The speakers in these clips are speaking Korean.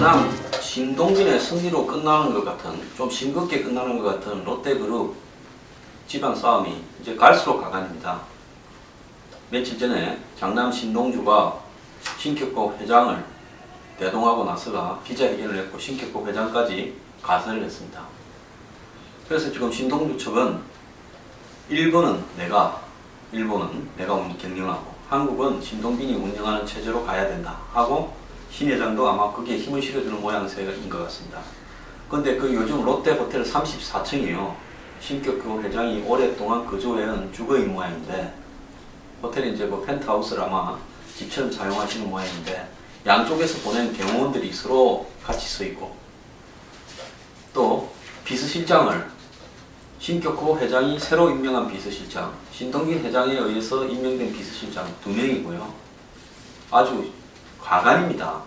마냥 신동빈의 승리로 끝나는 것 같은, 좀 싱겁게 끝나는 것 같은 롯데그룹 지방 싸움이 이제 갈수록 가관입니다. 며칠 전에 장남 신동주가 신격호 회장을 대동하고 나서가 기자회견을 했고 신격호 회장까지 가설을 했습니다. 그래서 지금 신동주 측은 일본은 내가 경영하고 한국은 신동빈이 운영하는 체제로 가야 된다 하고 신 회장도 아마 거기에 힘을 실어주는 모양새인 것 같습니다. 근데 그 요즘 롯데 호텔 34층이요. 신격호 회장이 오랫동안 거주해온 주거인 모양인데 호텔이 이제 뭐 펜트하우스를 아마 집처럼 사용하시는 모양인데 양쪽에서 보낸 경호원들이 서로 같이 서 있고 또 비서실장을 신격호 회장이 새로 임명한 비서실장, 신동빈 회장에 의해서 임명된 비서실장 2명이고요. 아주 과간입니다.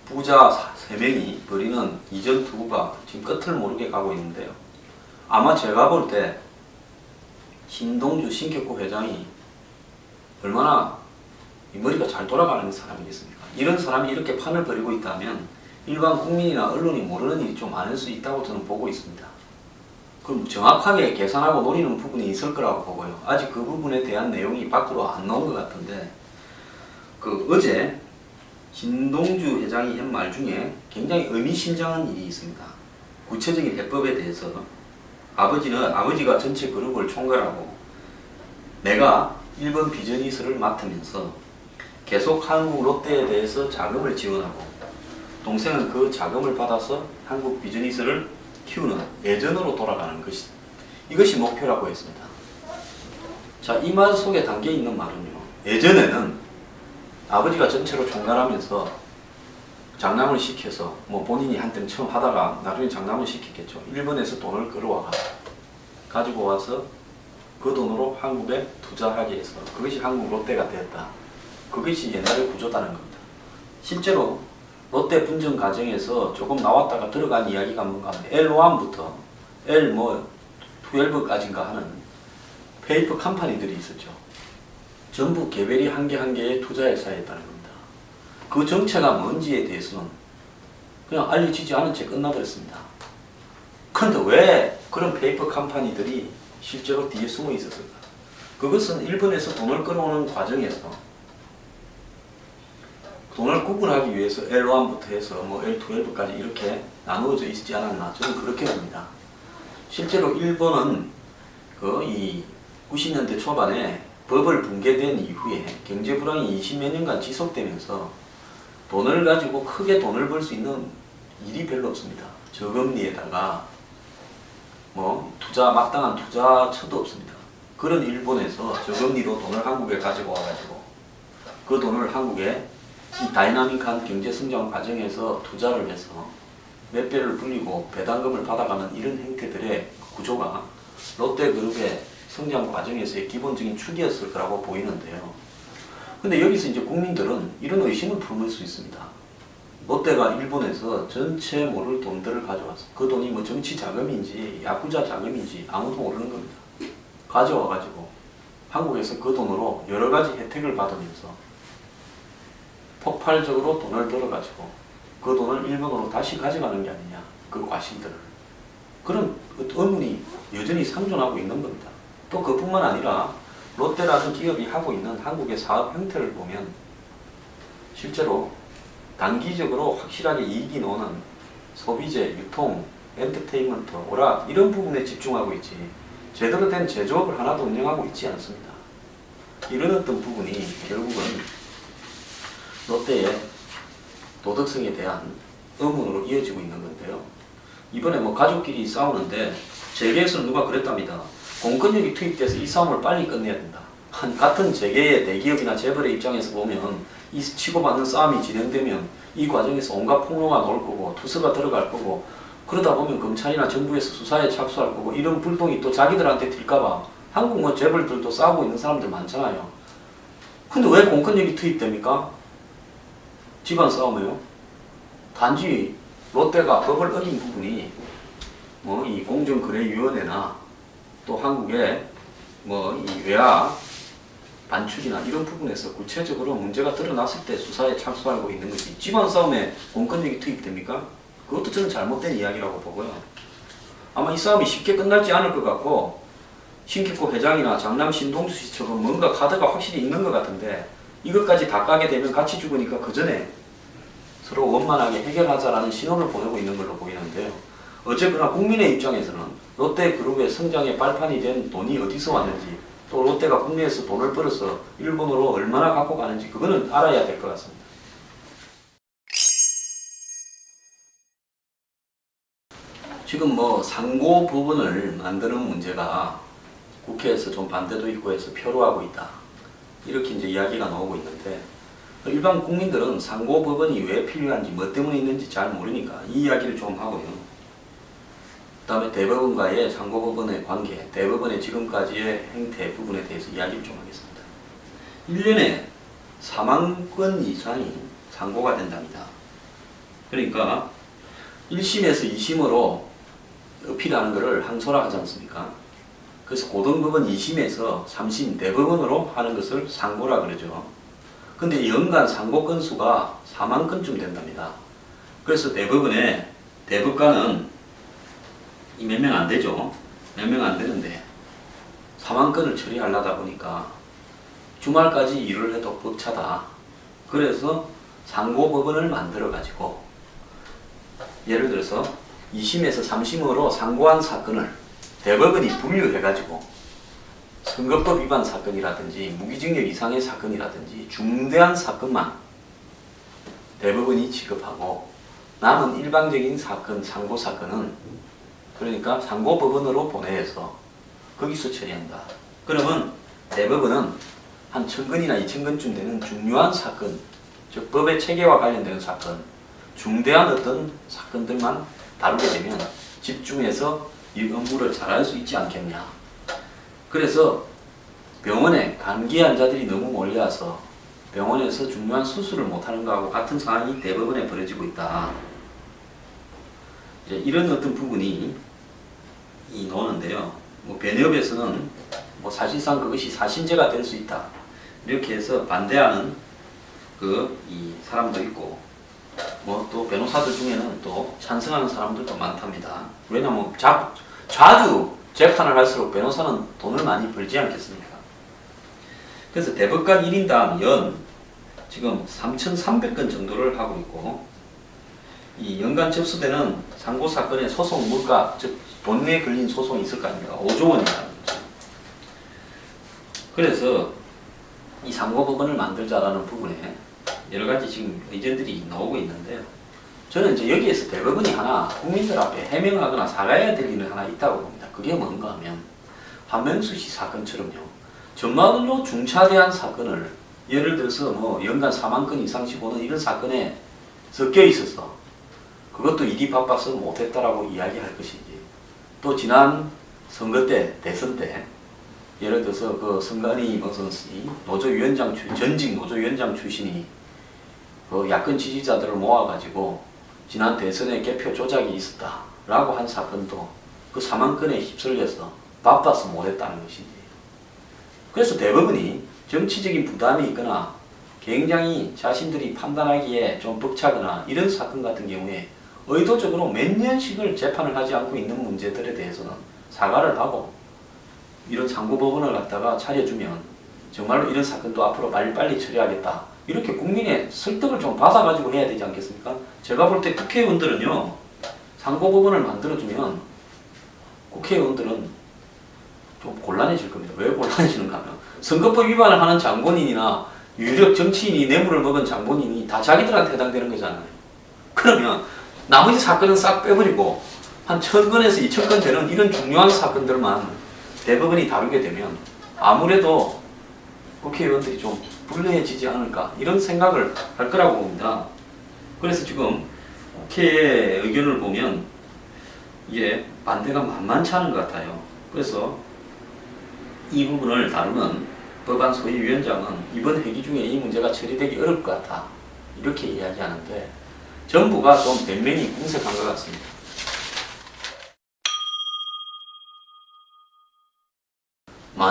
부자 3명이 벌이는 이전 투구가 지금 끝을 모르게 가고 있는데요. 아마 제가 볼 때 신동주 신격호 회장이 얼마나 이 머리가 잘 돌아가는 사람이겠습니까? 이런 사람이 이렇게 판을 벌이고 있다면 일반 국민이나 언론이 모르는 일이 좀 많을 수 있다고 저는 보고 있습니다. 그럼 정확하게 계산하고 노리는 부분이 있을 거라고 보고요. 아직 그 부분에 대한 내용이 밖으로 안 나온 것 같은데 어제 신동주 회장이 한 말 중에 굉장히 의미심장한 일이 있습니다. 구체적인 해법에 대해서 아버지가 전체 그룹을 총괄하고 내가 일본 비즈니스를 맡으면서 계속 한국 롯데에 대해서 자금을 지원하고 동생은 그 자금을 받아서 한국 비즈니스를 키우는 예전으로 돌아가는 이것이 목표라고 했습니다. 자, 이 말 속에 담겨 있는 말은요. 예전에는 아버지가 전체로 총괄하면서 장남을 시켜서 뭐 본인이 한때는 처음 하다가 나중에 장남을 시켰겠죠. 일본에서 돈을 끌어와 가지고 와서 그 돈으로 한국에 투자하게 해서 그것이 한국 롯데가 되었다. 그것이 옛날의 구조다는 겁니다. 실제로 롯데 분정 과정에서 조금 나왔다가 들어간 이야기가 뭔가 하면 L1부터 L12까지인가 하는 페이퍼 컴퍼니들이 있었죠. 전부 개별이 한 개 한 개의 투자 회사였다는 겁니다. 그 정체가 뭔지에 대해서는 그냥 알려지지 않은 채 끝나버렸습니다. 그런데 왜 그런 페이퍼 컴퍼니들이 실제로 뒤에 숨어 있었을까? 그것은 일본에서 돈을 끌어오는 과정에서 돈을 구분하기 위해서 L1부터 해서 뭐 L12까지 이렇게 나누어져 있지 않았나 저는 그렇게 봅니다. 실제로 일본은 이 90년대 초반에 버블 붕괴된 이후에 경제 불황이 20몇 년간 지속되면서 돈을 가지고 크게 돈을 벌 수 있는 일이 별로 없습니다. 저금리에다가 뭐 마땅한 투자처도 없습니다. 그런 일본에서 저금리로 돈을 한국에 가지고 와가지고 그 돈을 한국에 이 다이나믹한 경제 성장 과정에서 투자를 해서 몇 배를 불리고 배당금을 받아가는 이런 형태들의 구조가 롯데그룹의 성장 과정에서의 기본적인 축이었을 거라고 보이는데요. 근데 여기서 이제 국민들은 이런 의심을 품을 수 있습니다. 롯데가 일본에서 전체 모를 돈들을 가져와서 그 돈이 뭐 정치 자금인지 야쿠자 자금인지 아무도 모르는 겁니다. 가져와가지고 한국에서 그 돈으로 여러 가지 혜택을 받으면서 폭발적으로 돈을 벌어가지고 그 돈을 일본으로 다시 가져가는 게 아니냐, 그 과실들을. 그런 의문이 여전히 상존하고 있는 겁니다. 또 그뿐만 아니라 롯데라는 기업이 하고 있는 한국의 사업 형태를 보면 실제로 단기적으로 확실하게 이익이 나오는 소비재, 유통, 엔터테인먼트, 오락 이런 부분에 집중하고 있지 제대로 된 제조업을 하나도 운영하고 있지 않습니다. 이런 어떤 부분이 결국은 롯데의 도덕성에 대한 의문으로 이어지고 있는 건데요. 이번에 뭐 가족끼리 싸우는데 재계에서는 누가 그랬답니다. 공권력이 투입돼서 이 싸움을 빨리 끝내야 된다. 같은 재계의 대기업이나 재벌의 입장에서 보면 이 치고받는 싸움이 진행되면 이 과정에서 온갖 폭로가 나올 거고 투서가 들어갈 거고 그러다 보면 검찰이나 정부에서 수사에 착수할 거고 이런 불똥이 또 자기들한테 튈까봐 한국 뭐 재벌들도 싸우고 있는 사람들 많잖아요. 근데 왜 공권력이 투입됩니까? 집안 싸움이요. 단지 롯데가 법을 어긴 부분이 뭐 이 공정거래위원회나 또 한국의 뭐 이 외화 반출이나 이런 부분에서 구체적으로 문제가 드러났을 때 수사에 착수하고 있는 것이 집안 싸움에 공권력이 투입됩니까? 그것도 저는 잘못된 이야기라고 보고요. 아마 이 싸움이 쉽게 끝날지 않을 것 같고 신기코 회장이나 장남 신동주 씨처럼 뭔가 카드가 확실히 있는 것 같은데 이것까지 다 까게 되면 같이 죽으니까 그 전에 서로 원만하게 해결하자라는 신호를 보내고 있는 걸로 보이는데요. 어쨌거나 국민의 입장에서는 롯데그룹의 성장의 발판이 된 돈이 어디서 왔는지 또 롯데가 국내에서 돈을 벌어서 일본으로 얼마나 갖고 가는지 그거는 알아야 될 것 같습니다. 지금 뭐 상고법원을 만드는 문제가 국회에서 좀 반대도 있고 해서 표류하고 있다. 이렇게 이제 이야기가 나오고 있는데 일반 국민들은 상고법원이 왜 필요한지 뭐 때문에 있는지 잘 모르니까 이 이야기를 좀 하고요. 그 다음에 대법원과의 상고법원의 관계, 대법원의 지금까지의 행태 부분에 대해서 이야기를 좀 하겠습니다. 1년에 4만 건 이상이 상고가 된답니다. 그러니까 1심에서 2심으로 어필하는 것을 항소라 하지 않습니까? 그래서 고등법원 2심에서 3심 대법원으로 하는 것을 상고라 그러죠. 근데 연간 상고 건수가 4만 건쯤 된답니다. 그래서 대법원의 대법관은 몇 명 안 되죠. 몇 명 안 되는데 4만 건을 처리하려다 보니까 주말까지 일을 해도 벅차다. 그래서 상고법원을 만들어 가지고 예를 들어서 2심에서 3심으로 상고한 사건을 대법원이 분류해 가지고 선거법 위반 사건이라든지 무기징역 이상의 사건이라든지 중대한 사건만 대법원이 취급하고 남은 일방적인 사건, 상고 사건은 그러니까 상고법원으로 보내서 거기서 처리한다. 그러면 대법원은 한 1000건이나 2000건쯤 되는 중요한 사건, 즉 법의 체계와 관련되는 사건, 중대한 어떤 사건들만 다루게 되면 집중해서 이 업무를 잘할 수 있지 않겠냐. 그래서 병원에 감기 환자들이 너무 몰려와서 병원에서 중요한 수술을 못하는 것하고 같은 상황이 대법원에 벌어지고 있다. 이제 이런 어떤 부분이 나오는데요. 뭐 변협에서는 뭐 사실상 그것이 사신제가 될 수 있다. 이렇게 해서 반대하는 이 사람도 있고, 뭐 또 변호사들 중에는 또 찬성하는 사람들도 많답니다. 왜냐면 자주 재판을 할수록 변호사는 돈을 많이 벌지 않겠습니까? 그래서 대법관 1인당 연 지금 3,300건 정도를 하고 있고, 이 연간 접수되는 상고 사건의 소송 물가, 즉 돈에 걸린 소송이 있을 거 아닙니까? 5조 원이라는 거죠. 그래서 이 상고법원을 만들자라는 부분에 여러 가지 지금 의견들이 나오고 있는데요. 저는 이제 여기에서 대법원이 하나 국민들 앞에 해명하거나 사과해야 될 일은 하나 있다고 봅니다. 그게 뭔가 하면 한명수 씨 사건처럼요. 정말로 중차대한 사건을 예를 들어서 뭐 연간 4만 건 이상씩 오는 이런 사건에 섞여 있어서 그것도 일이 바빠서 못했다라고 이야기할 것인지, 또 지난 선거 때 대선 때 예를 들어서 그 선관위 무슨 노조위원장 전직 노조위원장 출신이 그 야권 지지자들을 모아가지고 지난 대선에 개표 조작이 있었다라고 한 사건도 그 4만 건에 휩쓸려서 바빠서 못했다는 것인지. 그래서 대법원이 정치적인 부담이 있거나 굉장히 자신들이 판단하기에 좀 벅차거나 이런 사건 같은 경우에 의도적으로 몇 년씩을 재판을 하지 않고 있는 문제들에 대해서는 사과를 하고 이런 상고법원을 갖다가 차려주면 정말로 이런 사건도 앞으로 빨리빨리 처리하겠다. 이렇게 국민의 설득을 좀 받아가지고 해야 되지 않겠습니까? 제가 볼 때 국회의원들은요, 상고법원을 만들어주면 국회의원들은 좀 곤란해질 겁니다. 왜 곤란해지는가 하면 선거법 위반을 하는 장본인이나 유력 정치인이 뇌물을 먹은 장본인이 다 자기들한테 해당되는 거잖아요. 그러면 나머지 사건은 싹 빼버리고 한 1000건에서 2000건 되는 이런 중요한 사건들만 대법원이 다루게 되면 아무래도 국회의원들이 좀 불리해지지 않을까 이런 생각을 할 거라고 봅니다. 그래서 지금 국회의 의견을 보면 이게 반대가 만만치 않은 것 같아요. 그래서 이 부분을 다루는 법안 소위위원장은 이번 회기 중에 이 문제가 처리되기 어려울 것 같다. 이렇게 이야기하는데 정부가 좀 변명이 궁색한 것 같습니다.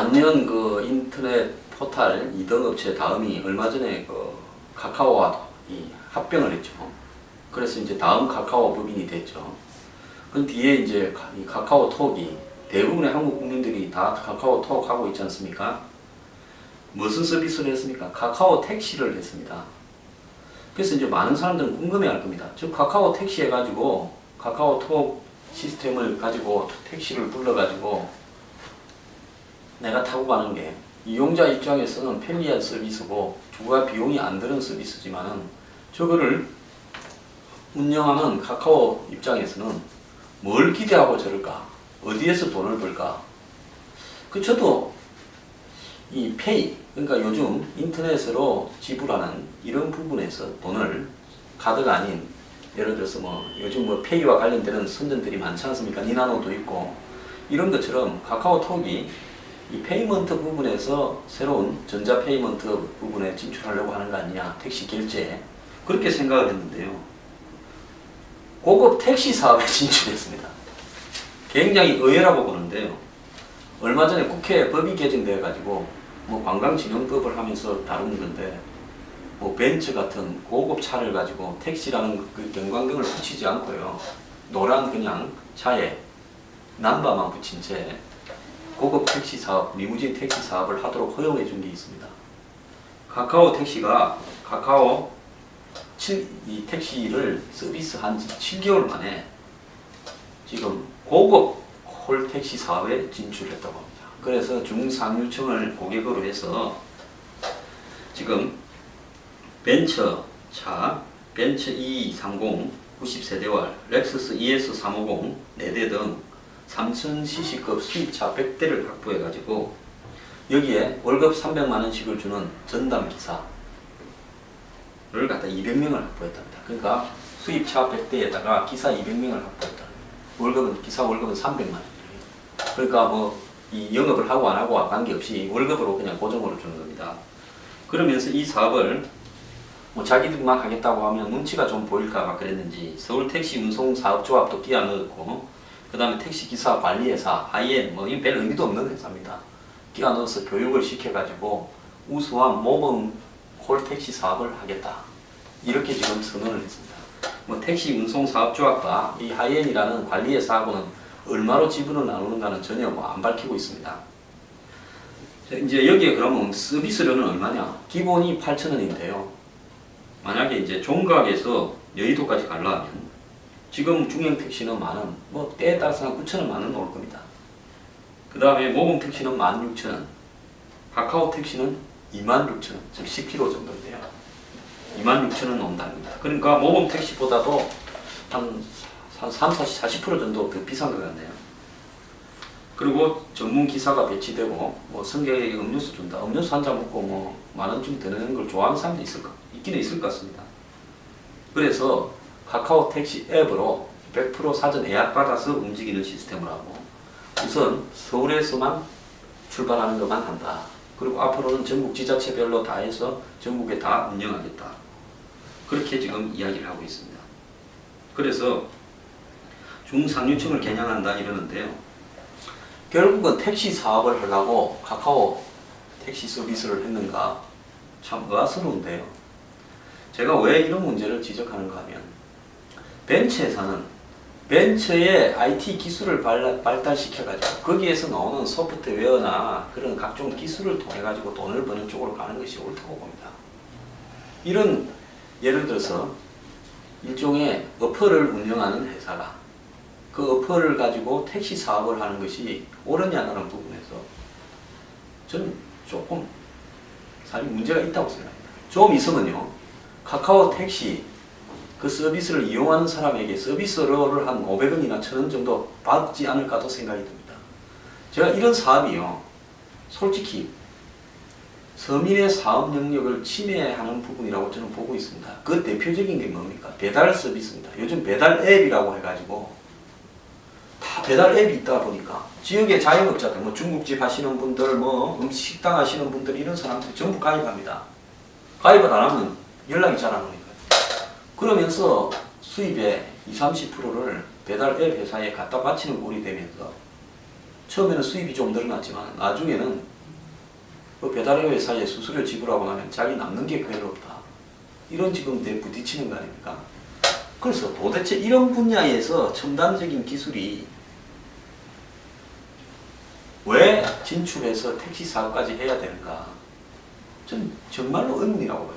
단연 그 인터넷 포털 2등 업체 다음이 얼마 전에 그 카카오와 이 합병을 했죠. 그래서 이제 다음 카카오 법인이 됐죠. 그 뒤에 이제 이 카카오톡이 대부분의 한국 국민들이 다 카카오톡 하고 있지 않습니까? 무슨 서비스를 했습니까? 카카오 택시를 했습니다. 그래서 이제 많은 사람들은 궁금해 할 겁니다. 즉 카카오 택시 해가지고 카카오톡 시스템을 가지고 택시를 불러가지고 내가 타고 가는 게 이용자 입장에서는 편리한 서비스고 부가 비용이 안 드는 서비스지만은 저거를 운영하는 카카오 입장에서는 뭘 기대하고 저럴까? 어디에서 돈을 벌까? 그 저도 이 페이, 그러니까 요즘 인터넷으로 지불하는 이런 부분에서 돈을 카드가 아닌 예를 들어서 뭐 요즘 뭐 페이와 관련되는 선전들이 많지 않습니까? 니나노도 있고 이런 것처럼 카카오톡이 이 페이먼트 부분에서 새로운 전자 페이먼트 부분에 진출하려고 하는 거 아니냐, 택시 결제 그렇게 생각을 했는데요. 고급 택시 사업에 진출했습니다. 굉장히 의외라고 보는데요. 얼마 전에 국회에 법이 개정되어 가지고 뭐 관광진흥법을 하면서 다루는 건데 뭐 벤츠 같은 고급 차를 가지고 택시라는 그 경광등을 붙이지 않고요. 노란 그냥 차에 남바만 붙인 채 고급 택시 사업, 리무진 택시 사업을 하도록 허용해 준 게 있습니다. 카카오 택시가 이 택시를 서비스한 지 7개월 만에 지금 고급 콜 택시 사업에 진출했다고 합니다. 그래서 중상류층을 고객으로 해서 지금 벤처차, 벤처 E230 90세대와 렉서스 ES350 4대 등 3000cc급 수입차 100대를 확보해가지고 여기에 월급 300만원씩을 주는 전담 기사를 갖다 200명을 확보했답니다. 그러니까 수입차 100대에다가 기사 200명을 확보했다. 기사 월급은 300만원이에요. 그러니까 뭐 이 영업을 하고 안 하고와 관계없이 월급으로 그냥 고정으로 주는 겁니다. 그러면서 이 사업을 뭐 자기들만 하겠다고 하면 눈치가 좀 보일까 그랬는지 서울택시운송사업조합도 끼워 넣었고 그 다음에 택시기사 관리회사 IN 뭐 이 별 의미도 없는 회사입니다. 끼워 넣어서 교육을 시켜가지고 우수한 모범 콜택시 사업을 하겠다. 이렇게 지금 선언을 했습니다. 뭐 택시운송사업조합과 이 IN이라는 관리회사하고는 얼마로 지분을 나누는가는 전혀 뭐 안 밝히고 있습니다. 이제 여기에 그러면 서비스료는 얼마냐? 기본이 8,000원인데요. 만약에 이제 종각에서 여의도까지 가려면 지금 중형 택시는 만원, 뭐 때에 따라서 한 9,000원 만원 나올 겁니다. 그 다음에 모범 택시는 16,000원, 카카오 택시는 26,000원, 즉 10km 정도인데요. 26,000원 나온다는 겁니다. 그러니까 모범 택시보다도 한 40% 정도 더 비싼 것 같네요. 그리고 전문 기사가 배치되고 뭐 승객에게 음료수 준다. 음료수 한 잔 먹고 뭐 만원쯤 더 내는 걸 좋아하는 사람도 있기는 있을 것 같습니다. 그래서 카카오 택시 앱으로 100% 사전 예약받아서 움직이는 시스템을 하고 우선 서울에서만 출발하는 것만 한다. 그리고 앞으로는 전국 지자체별로 다 해서 전국에 다 운영하겠다. 그렇게 지금 이야기를 하고 있습니다. 그래서 중상류층을 겨냥한다 이러는데요. 결국은 택시 사업을 하려고 카카오 택시 서비스를 했는가 참 의아스러운데요. 제가 왜 이런 문제를 지적하는가 하면 벤처에서는 벤처의 IT 기술을 발달시켜가지고 거기에서 나오는 소프트웨어나 그런 각종 기술을 통해가지고 돈을 버는 쪽으로 가는 것이 옳다고 봅니다. 이런 예를 들어서 일종의 어퍼를 운영하는 회사가 그 어퍼를 가지고 택시 사업을 하는 것이 옳으냐는 부분에서 저는 조금 사실 문제가 있다고 생각합니다. 좀 있으면요. 카카오 택시 그 서비스를 이용하는 사람에게 서비스료를 한 500원이나 1000원 정도 받지 않을까도 생각이 듭니다. 제가 이런 사업이요. 솔직히 서민의 사업 영역을 침해하는 부분이라고 저는 보고 있습니다. 그 대표적인 게 뭡니까? 배달 서비스입니다. 요즘 배달 앱이라고 해가지고 다 배달 앱이 있다 보니까 지역의 자영업자들, 뭐 중국집 하시는 분들, 뭐 식당 하시는 분들 이런 사람들이 전부 가입합니다. 가입을 안 하면 연락이 잘 안 오니까요. 그러면서 수입의 20-30%를 배달 앱 회사에 갖다 바치는 꼴이 되면서 처음에는 수입이 좀 늘어났지만 나중에는 그 배달의 회사에 수수료 지불하고 나면 자기 남는 게 별로 없다. 이런 지금에 부딪히는 거 아닙니까? 그래서 도대체 이런 분야에서 첨단적인 기술이 왜 진출해서 택시 사업까지 해야 되는가? 전 정말로 의문이라고 봐요.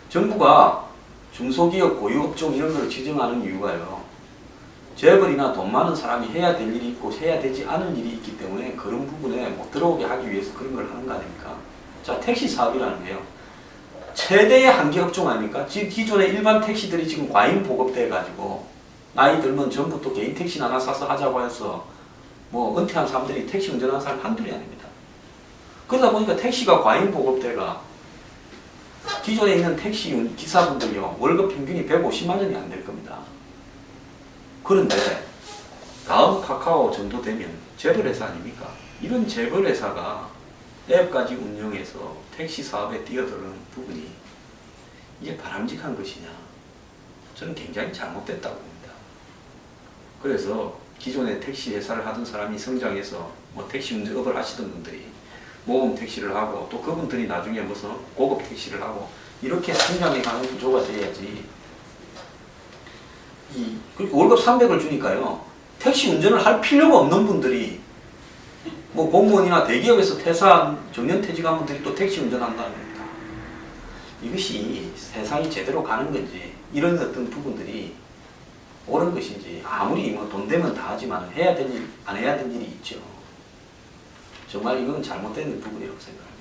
정부가 중소기업, 고유업종 이런 걸 지정하는 이유가요. 재벌이나 돈 많은 사람이 해야 될 일이 있고 해야 되지 않은 일이 있기 때문에 그런 부분에 못 들어오게 하기 위해서 그런 걸 하는 거 아닙니까? 자, 택시 사업이라는 게요. 최대의 한계 업종 아닙니까? 지금 기존의 일반 택시들이 지금 과잉 보급돼 가지고 나이 들면 전부 또 개인 택시 하나 사서 하자고 해서 뭐 은퇴한 사람들이 택시 운전하는 사람 한둘이 아닙니다. 그러다 보니까 택시가 과잉 보급돼가 기존에 있는 택시 기사분들요 월급 평균이 150만 원이 안 될 겁니다. 그런데 다음 카카오 정도 되면 재벌회사 아닙니까? 이런 재벌회사가 앱까지 운영해서 택시 사업에 뛰어드는 부분이 이게 바람직한 것이냐? 저는 굉장히 잘못됐다고 봅니다. 그래서 기존에 택시 회사를 하던 사람이 성장해서 뭐 택시 운전업을 하시던 분들이 모범 택시를 하고 또 그분들이 나중에 무슨 고급 택시를 하고 이렇게 성장해 가는 구조가 돼야지. 그리고 월급 300을 주니까요. 택시 운전을 할 필요가 없는 분들이 뭐 공무원이나 대기업에서 퇴사한 정년퇴직한 분들이 또 택시 운전한다는 겁니다. 이것이 세상이 제대로 가는 건지 이런 어떤 부분들이 옳은 것인지 아무리 뭐 돈 되면 다 하지만 해야 될 일, 안 해야 될 일이 있죠. 정말 이건 잘못된 부분이라고 생각합니다.